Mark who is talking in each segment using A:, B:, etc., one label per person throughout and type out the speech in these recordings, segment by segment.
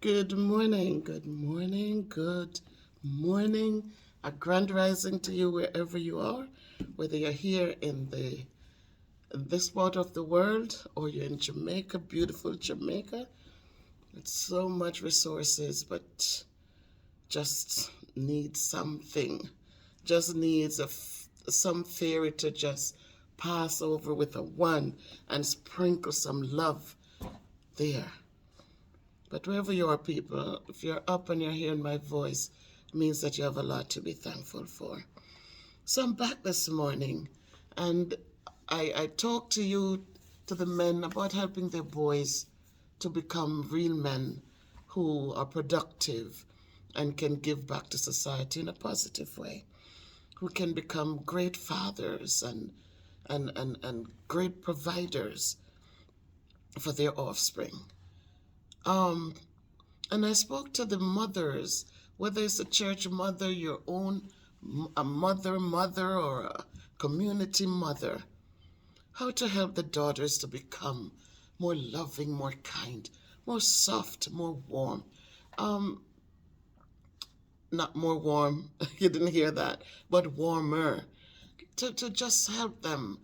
A: Good morning, good morning, good morning. A grand rising to you wherever you are, whether you're here in this part of the world or you're in Jamaica, beautiful Jamaica. It's so much resources, but just needs something. Just needs some fairy to just pass over with a wand and sprinkle some love there. But wherever you are, people, if you're up and you're hearing my voice, it means that you have a lot to be thankful for. So I'm back this morning, and I talked to the men, about helping their boys to become real men who are productive and can give back to society in a positive way, who can become great fathers and great providers for their offspring. Um, And I spoke to the mothers, whether it's a church mother, your own, a mother, or a community mother, how to help the daughters to become more loving, more kind, more soft, more warm. Um, Not more warm, you didn't hear that, but warmer. To just help them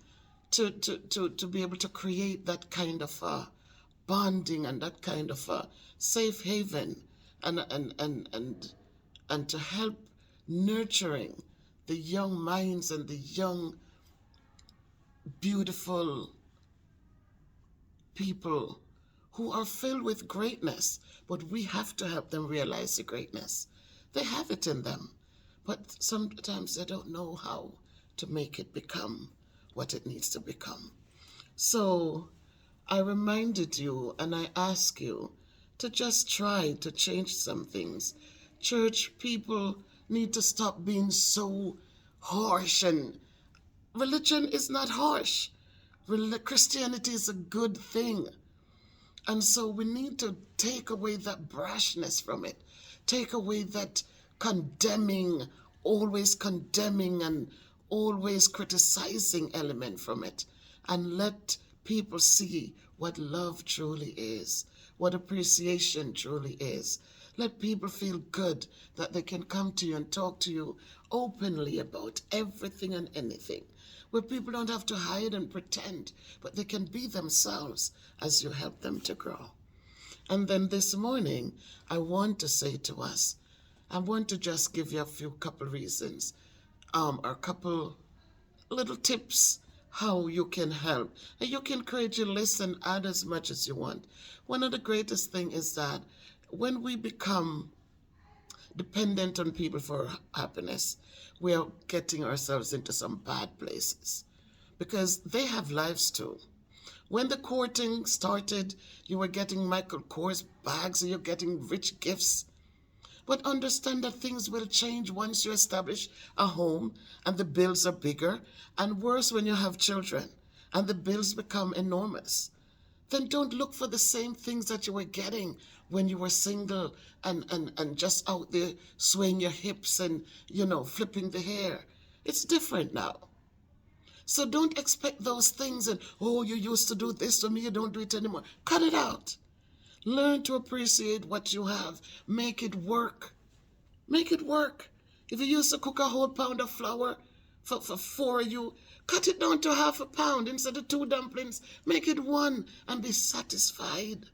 A: to be able to create that kind of bonding and that kind of safe haven and to help nurturing the young minds and the young beautiful people who are filled with greatness, but we have to help them realize the greatness. They have it in them, but sometimes they don't know how to make it become what it needs to become. So I reminded you and I ask you to just try to change some things. Church people need to stop being so harsh, and religion is not harsh. Christianity is a good thing. And so we need to take away that brashness from it, take away that always condemning and always criticizing element from it, and let people see what love truly is, what appreciation truly is. Let people feel good that they can come to you and talk to you openly about everything and anything, where people don't have to hide and pretend, but they can be themselves as you help them to grow. And then this morning, I want to say to us, I want to just give you a few couple reasons, or a couple little tips how you can help. And you can create your list and add as much as you want. One of the greatest things is that when we become dependent on people for happiness, we are getting ourselves into some bad places because they have lives too. When the courting started, you were getting Michael Kors bags, and you're getting rich gifts. But understand that things will change once you establish a home and the bills are bigger, and worse when you have children and the bills become enormous. Then don't look for the same things that you were getting when you were single and just out there swaying your hips and, flipping the hair. It's different now. So don't expect those things and, oh, you used to do this to me, you don't do it anymore. Cut it out. Learn to appreciate what you have. Make it work. Make it work. If you used to cook a whole pound of flour for four of you, cut it down to half a pound instead of 2 dumplings. Make it one and be satisfied.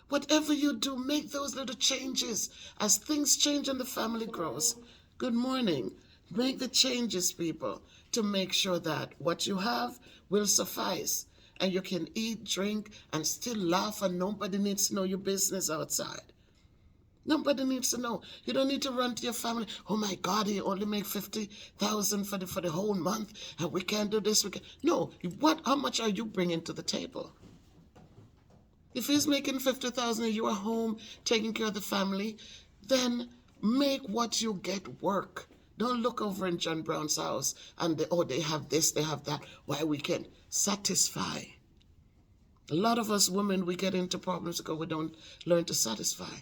A: Whatever you do, make those little changes as things change and the family grows. Good morning. Make the changes, people, to make sure that what you have will suffice and you can eat, drink, and still laugh, and nobody needs to know your business outside. Nobody needs to know. You don't need to run to your family. Oh my God, he only make 50,000 for the whole month, and we can't do this. No, how much are you bringing to the table? If he's making 50,000 and you are home taking care of the family, then make what you get work. Don't look over in John Brown's house and they have this, they have that. Why we can satisfy. A lot of us women, we get into problems because we don't learn to satisfy.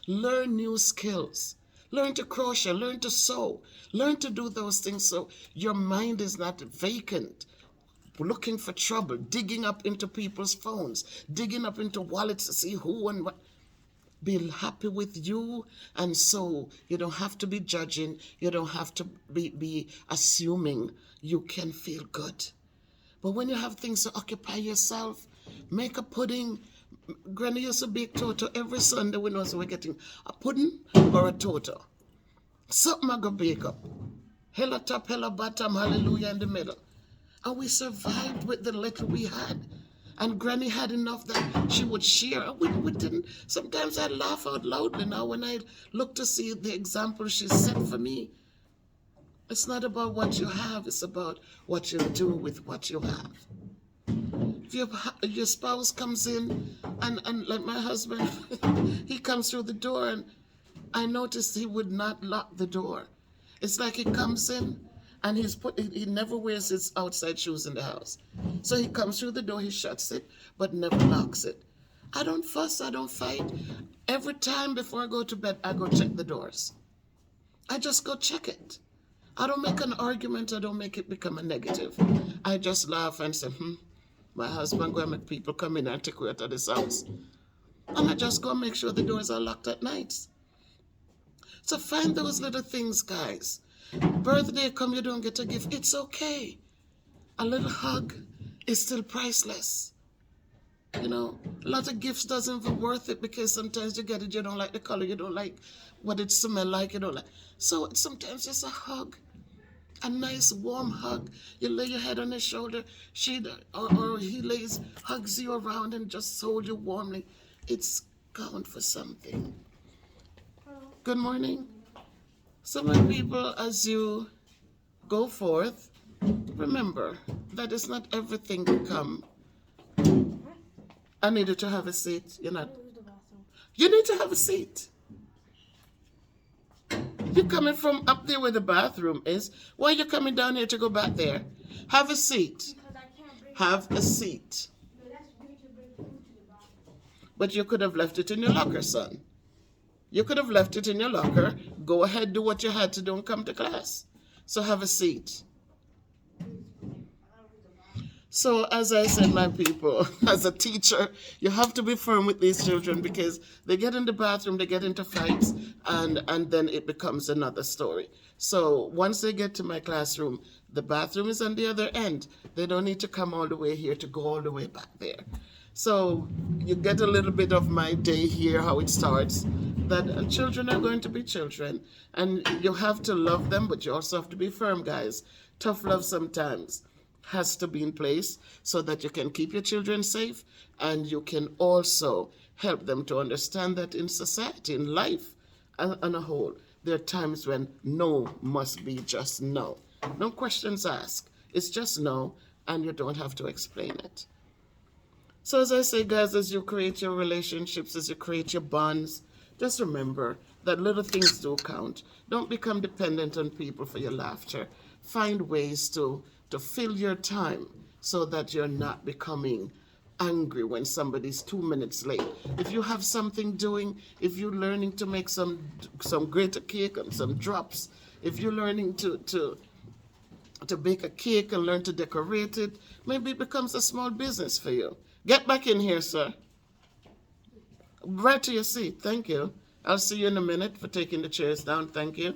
A: Learn new skills. Learn to crochet, learn to sew, learn to do those things so your mind is not vacant, looking for trouble, digging up into people's phones, digging up into wallets to see who and what. Be happy with you, and so you don't have to be judging. You don't have to be assuming. You can feel good. But when you have things to occupy yourself, make a pudding. Granny used to bake toto every Sunday. We know, so we're getting a pudding or a toto. Something I go bake up. Hella top, hella bottom, hallelujah in the middle. And we survived with the little we had. And Granny had enough that she would share. We didn't. Sometimes I laugh out loudly now when I look to see the example she set for me. It's not about what you have, it's about what you do with what you have. If your spouse comes in, and like my husband, he comes through the door, and I noticed he would not lock the door. It's like he comes in and he never wears his outside shoes in the house. So he comes through the door, he shuts it, but never locks it. I don't fuss, I don't fight. Every time before I go to bed, I go check the doors. I just go check it. I don't make an argument, I don't make it become a negative. I just laugh and say, my husband going to make people come in and take away out of this house. And I just go make sure the doors are locked at night. So find those little things, guys. Birthday come, you don't get a gift. It's okay. A little hug is still priceless. You know, a lot of gifts doesn't even worth it because sometimes you get it, you don't like the color, you don't like what it smells like, you don't like. So sometimes just a hug, a nice warm hug. You lay your head on his shoulder, or he hugs you around and just hold you warmly. It's count for something. Good morning. So my people, as you go forth, remember that it's not everything will come. I needed to have a seat. You need to have a seat. You're coming from up there where the bathroom is. Why are you coming down here to go back there? Have a seat. Have a seat. But you could have left it in your locker, son. You could have left it in your locker. Go ahead, do what you had to do and come to class. So have a seat. So as I said, my people, as a teacher, you have to be firm with these children because they get in the bathroom, they get into fights, and then it becomes another story. So once they get to my classroom, the bathroom is on the other end. They don't need to come all the way here to go all the way back there. So you get a little bit of my day here, how it starts, that children are going to be children. And you have to love them, but you also have to be firm, guys. Tough love sometimes has to be in place so that you can keep your children safe, and you can also help them to understand that in society, in life on a whole, there are times when no must be just no. No questions asked. It's just no, and you don't have to explain it. So as I say, guys, as you create your relationships, as you create your bonds, just remember that little things do count. Don't become dependent on people for your laughter. Find ways to fill your time so that you're not becoming angry when somebody's 2 minutes late. If you have something doing, if you're learning to make some greater cake and some drops, if you're learning to bake a cake and learn to decorate it, maybe it becomes a small business for you. Get back in here, sir. Right to your seat. Thank you. I'll see you in a minute for taking the chairs down. Thank you.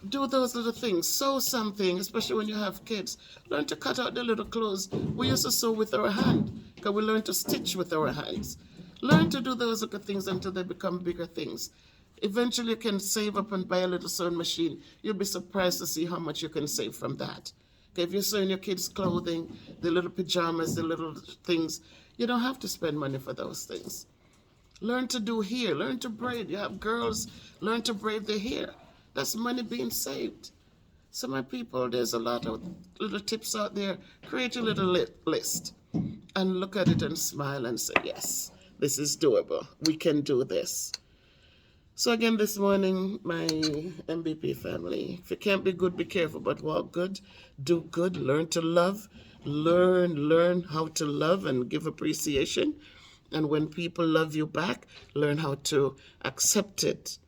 A: Do those little things. Sew something, especially when you have kids. Learn to cut out the little clothes. We used to sew with our hand because we learned to stitch with our hands. Learn to do those little things until they become bigger things. Eventually you can save up and buy a little sewing machine. You'll be surprised to see how much you can save from that. Okay, if you're sewing your kids' clothing, the little pajamas, the little things, you don't have to spend money for those things. Learn to do hair. Learn to braid. You have girls, learn to braid their hair. That's money being saved. So my people, there's a lot of little tips out there. Create a little list and look at it and smile and say, yes, this is doable. We can do this. So again, this morning, my MVP family, if you can't be good, be careful, but walk good, do good, learn to love, learn how to love and give appreciation. And when people love you back, learn how to accept it.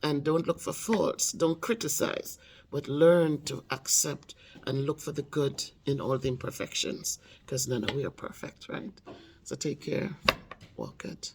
A: And don't look for faults, don't criticize, but learn to accept and look for the good in all the imperfections, because none of we are perfect, right? So take care, walk good.